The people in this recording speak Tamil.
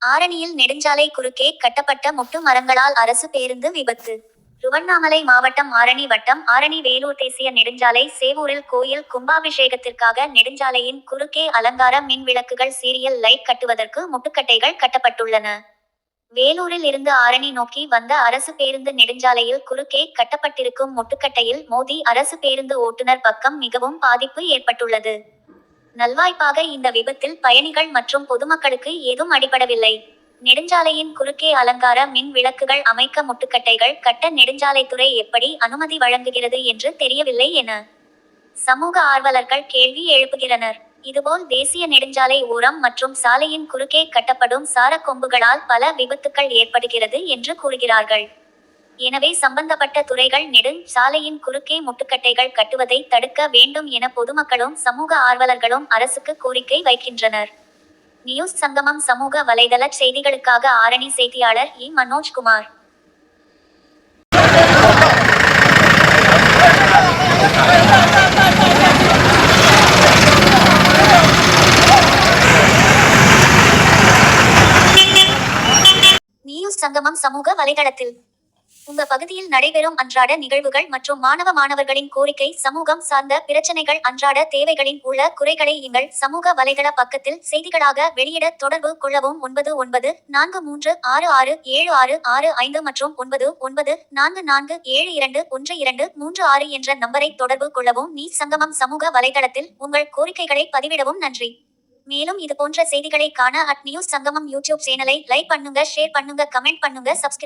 ஆரணியில் நெடுஞ்சாலை குறுக்கே கட்டப்பட்ட முட்டு மரங்களால் அரசு பேருந்து விபத்து. திருவண்ணாமலை மாவட்டம் ஆரணி வட்டம் ஆரணி வேலூர் தேசிய நெடுஞ்சாலை சேவூரில் கோயில் கும்பாபிஷேகத்திற்காக நெடுஞ்சாலையின் குறுக்கே அலங்கார மின் விளக்குகள் சீரியல் லைட் கட்டுவதற்கு முட்டுக்கட்டைகள் கட்டப்பட்டுள்ளன. வேலூரில் இருந்து ஆரணி நோக்கி வந்த அரசு பேருந்து நெடுஞ்சாலையில் குறுக்கே கட்டப்பட்டிருக்கும் முட்டுக்கட்டையில் மோதி அரசு பேருந்து ஓட்டுநர் பக்கம் மிகவும் பாதிப்பு ஏற்பட்டுள்ளது. நல்வாய்ப்பாக இந்த விபத்தில் பயணிகள் மற்றும் பொதுமக்களுக்கு ஏதும் அடிபடவில்லை. நெடுஞ்சாலையின் குறுக்கே அலங்கார மின் விளக்குகள் அமைக்க முட்டுக்கட்டைகள் கட்ட நெடுஞ்சாலைத்துறை எப்படி அனுமதி வழங்குகிறது என்று தெரியவில்லை என சமூக ஆர்வலர்கள் கேள்வி எழுப்புகிறனர். இதுபோல் தேசிய நெடுஞ்சாலை ஓரம் மற்றும் சாலையின் குறுக்கே கட்டப்படும் சார கொம்புகளால் பல விபத்துக்கள் ஏற்படுகிறது என்று கூறுகிறார்கள். எனவே சம்பந்தப்பட்ட துறைகள் சாலையின் குறுக்கே முட்டுக்கட்டைகள் கட்டுவதை தடுக்க வேண்டும் என பொதுமக்களும் சமூக ஆர்வலர்களும் அரசுக்கு கோரிக்கை வைக்கின்றனர். நியூஸ் சங்கமம் சமூக வலைதள செய்திகளுக்காக ஆரணி செய்தியாளர் மனோஜ்குமார். நியூஸ் சங்கமம் சமூக வலைதளத்தில் உங்க பகுதியில் நடைபெறும் அன்றாட நிகழ்வுகள் மற்றும் மாணவர்களின் கோரிக்கை, சமூகம் சார்ந்த பிரச்சனைகள், அன்றாட தேவைகளின் உள்ள குறைகளை எங்கள் சமூக வலைதள பக்கத்தில் செய்திகளாக வெளியிட தொடர்பு கொள்ளவும். 9946676665 மற்றும் 9944721236 என்ற நம்பரை தொடர்பு கொள்ளவும். நியூஸ் சங்கமம் சமூக வலைதளத்தில் உங்கள் கோரிக்கைகளை பதிவிடவும். நன்றி. மேலும் இது போன்ற செய்திகளை காண நியூஸ் சங்கமம் யூடியூப் சேனலை லைக் பண்ணுங்க, ஷேர் பண்ணுங்க, கமெண்ட் பண்ணுங்க, சப்ஸ்கிரைப்